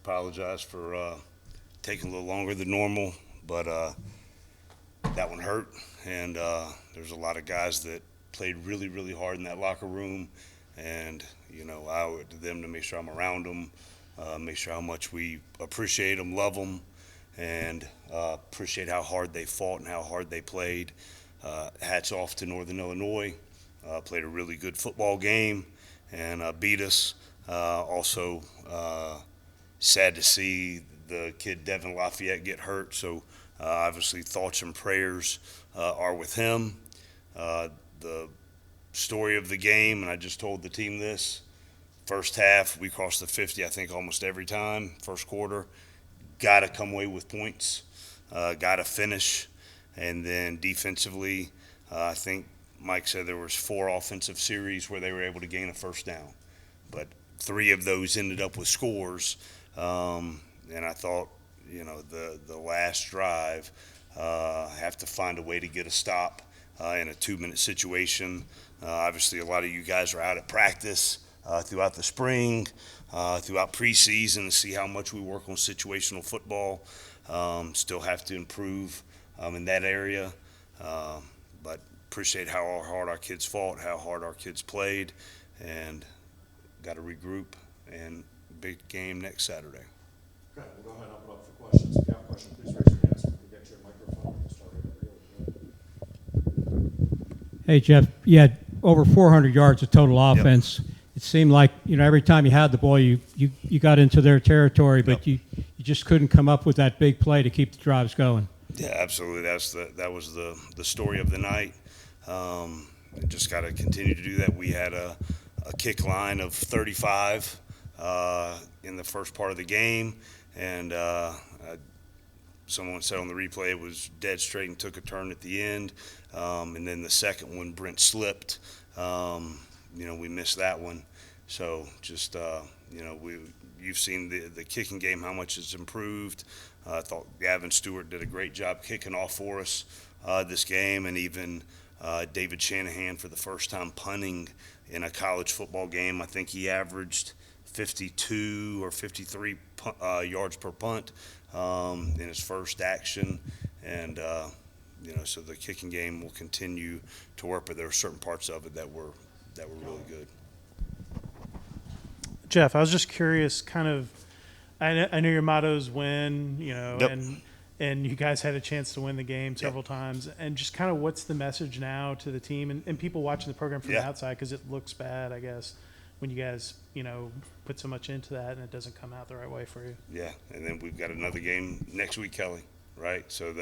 apologize for taking a little longer than normal, but that one hurt, and there's a lot of guys that played really, really hard in that locker room, and I owe it to them to make sure I'm around them, make sure how much we appreciate them, love them, and appreciate how hard they fought and how hard they played. Hats off to Northern Illinois. Played a really good football game and beat us. Also, sad to see the kid Devin Lafayette get hurt. So obviously thoughts and prayers are with him. The story of the game, and I just told the team this, first half we crossed the 50 I think almost every time. First quarter, got to come away with points, got to finish. And then defensively, I think Mike said there was 4 offensive series where they were able to gain a first down, but 3 of those ended up with scores. And I thought, the last drive, have to find a way to get a stop in a 2-minute situation. Obviously, a lot of you guys are out at practice throughout the spring, throughout preseason, to see how much we work on situational football. Still have to improve in that area, but appreciate how hard our kids fought, how hard our kids played, and got to regroup and big game next Saturday. Okay, we'll go ahead and open up for questions. If you have a question, please raise your hand so we can get you a microphone. We'll start over here. Hey, Geoff, you had over 400 yards of total offense. Yep. It seemed like, every time you had the ball, you got into their territory, but yep. you just couldn't come up with that big play to keep the drives going. Yeah, absolutely. That was the story of the night. Just got to continue to do that. We had a kick line of 35 in the first part of the game, and someone said on the replay it was dead straight and took a turn at the end. And then the second one, Brent slipped. We missed that one. So just, you've seen the kicking game, how much it's improved. I thought Gavin Stewart did a great job kicking off for us this game, and even David Shanahan for the first time punting in a college football game. I think he averaged 52 or 53 yards per punt in his first action, and so the kicking game will continue to work, but there are certain parts of it that were really good. Geoff, I was just curious, I know your motto is win, Yep. and you guys had a chance to win the game several times, and just what's the message now to the team and people watching the program from the outside, because it looks bad, I guess, when you guys, put so much into that and it doesn't come out the right way for you. Yeah, and then we've got another game next week, Kelly, right? So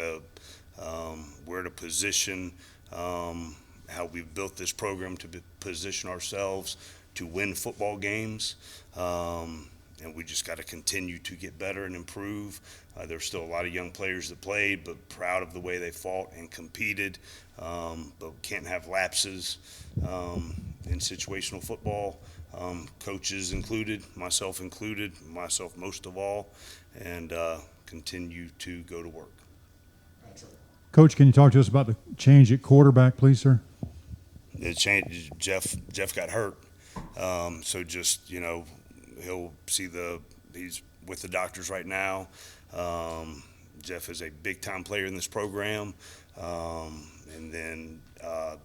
we're at a position, how we've built this program to position ourselves to win football games, and we just got to continue to get better and improve. There's still a lot of young players that played, but proud of the way they fought and competed, but can't have lapses in situational football, coaches included, myself most of all, and continue to go to work. Coach, can you talk to us about the change at quarterback, please, sir? The change, Jeff got hurt, so just he'll see he's with the doctors right now. Jeff is a big time player in this program, and then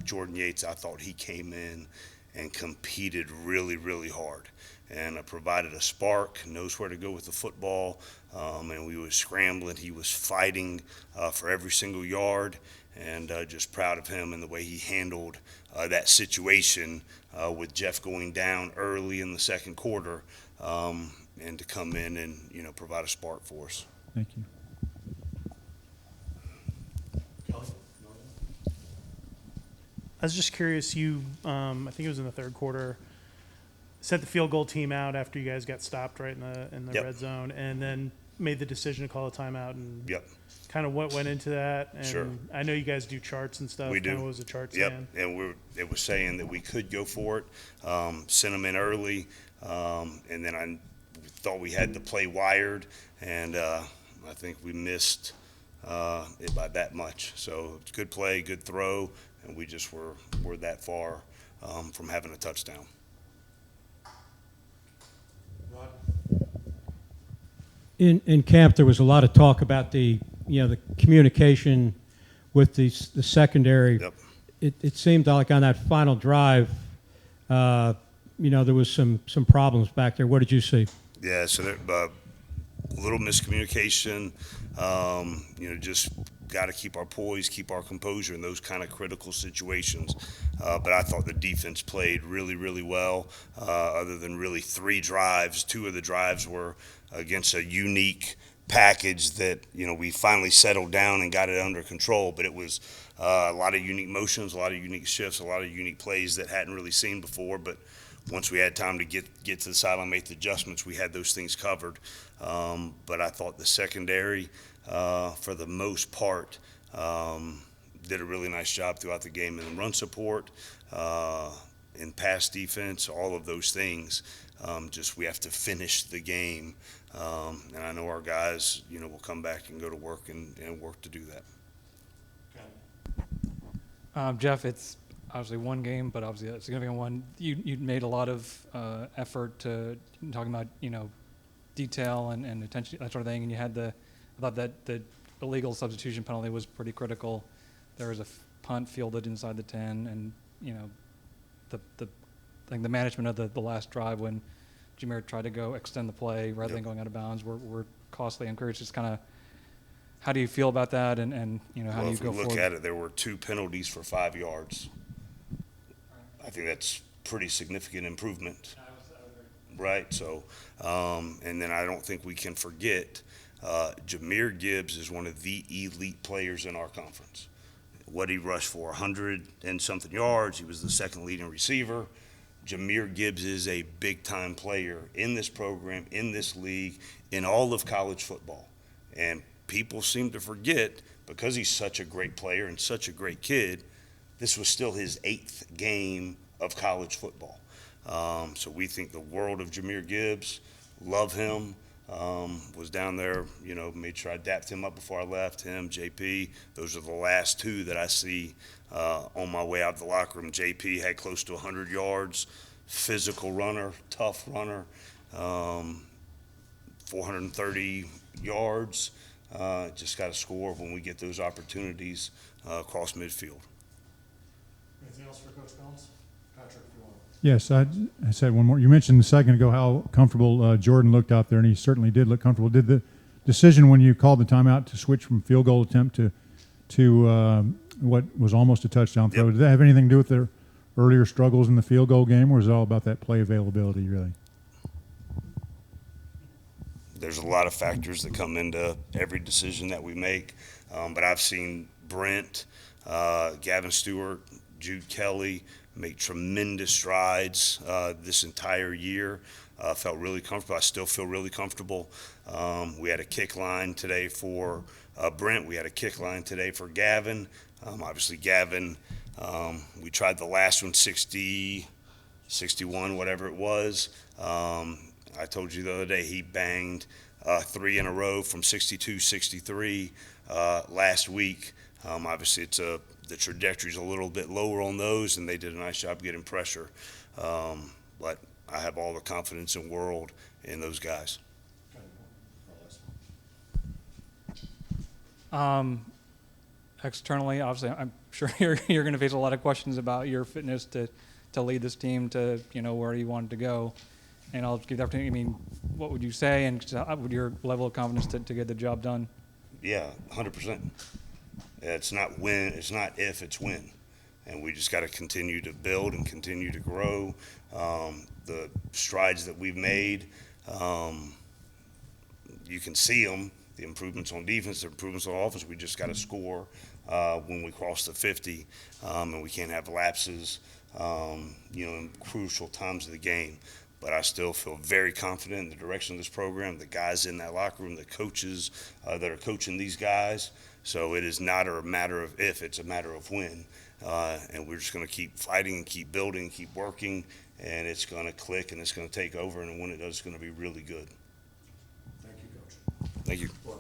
Jordan Yates, I thought he came in and competed really, really hard, and provided a spark, knows where to go with the football, and we was scrambling. He was fighting for every single yard, and just proud of him and the way he handled that situation with Jeff going down early in the second quarter, and to come in and provide a spark for us. Thank you. Kelly? I was just curious, you, I think it was in the third quarter, sent the field goal team out after you guys got stopped right in the Yep. red zone, and then made the decision to call a timeout, and Yep. kind of what went into that. And Sure. I know you guys do charts and stuff. We do. What was the chart Yep, saying? and it was saying that we could go for it, send them in early, and then I thought we had the play wired, and I think we missed it by that much. So it's good play, good throw, and we just were that far from having a touchdown. Rod? in camp, there was a lot of talk about the communication with the secondary. Yep. It seemed like on that final drive, there was some problems back there. What did you see? Yeah, so there, a little miscommunication. Just got to keep our poise, keep our composure in those kind of critical situations. But I thought the defense played really, really well. Other than really 3 drives, 2 of the drives were against a unique package that we finally settled down and got it under control. But it was a lot of unique motions, a lot of unique shifts, a lot of unique plays that hadn't really seen before. But once we had time to get to the sideline, make the adjustments, we had those things covered. But I thought the secondary, for the most part, did a really nice job throughout the game in run support, in pass defense, all of those things. Just we have to finish the game. And I know our guys, will come back and go to work and work to do that. Geoff, it's obviously one game, but obviously a significant one. You made a lot of effort to talking about detail and attention, that sort of thing. And you had I thought that the illegal substitution penalty was pretty critical. There was a punt fielded inside the 10, and the management of the last drive when Jameer tried to go extend the play rather than going out of bounds were costly. I'm curious, just kind of how do you feel about that, and how do you go forward? If we look at it, there were 2 penalties for 5 yards. I think that's pretty significant improvement. Right, so, and then I don't think we can forget Jameer Gibbs is one of the elite players in our conference. What he rushed for, 100 and something yards. He was the 2nd leading receiver. Jameer Gibbs is a big-time player in this program, in this league, in all of college football. And people seem to forget, because he's such a great player and such a great kid, this was still his 8th game of college football. So we think the world of Jameer Gibbs, love him. Was down there, made sure I dapped him up before I left, him, JP. Those are the last 2 that I see on my way out of the locker room. JP had close to 100 yards, physical runner, tough runner, 430 yards. Just got to score when we get those opportunities across midfield. Anything else for Coach Collins? Patrick, if you want. Yes, I said one more. You mentioned a second ago how comfortable Jordan looked out there, and he certainly did look comfortable. Did the decision when you called the timeout to switch from field goal attempt to what was almost a touchdown throw, Did that have anything to do with their earlier struggles in the field goal game, or is it all about that play availability, really? There's a lot of factors that come into every decision that we make, but I've seen Brent, Gavin Stewart, Jude Kelly make tremendous strides this entire year. Felt really comfortable. I still feel really comfortable. We had a kick line today for Brent. We had a kick line today for Gavin. Obviously, Gavin, we tried the last one, 60, 61, whatever it was. I told you the other day he banged 3 in a row from 62, 63 last week. Obviously, the trajectory's a little bit lower on those, and they did a nice job getting pressure. But I have all the confidence in the world in those guys. Externally, obviously, I'm sure you're going to face a lot of questions about your fitness to lead this team to where you want it to go. And I'll give the opportunity. I mean, what would you say, and what would your level of confidence to get the job done? Yeah, 100%. It's not when, it's not if, it's when. And we just got to continue to build and continue to grow. The strides that we've made, you can see them, the improvements on defense, the improvements on offense. We just got to score when we cross the 50, and we can't have lapses, in crucial times of the game. But I still feel very confident in the direction of this program, the guys in that locker room, the coaches that are coaching these guys. So it is not a matter of if, it's a matter of when. And we're just going to keep fighting and keep building, keep working, and it's going to click and it's going to take over. And when it does, it's going to be really good. Thank you, Coach. Thank you.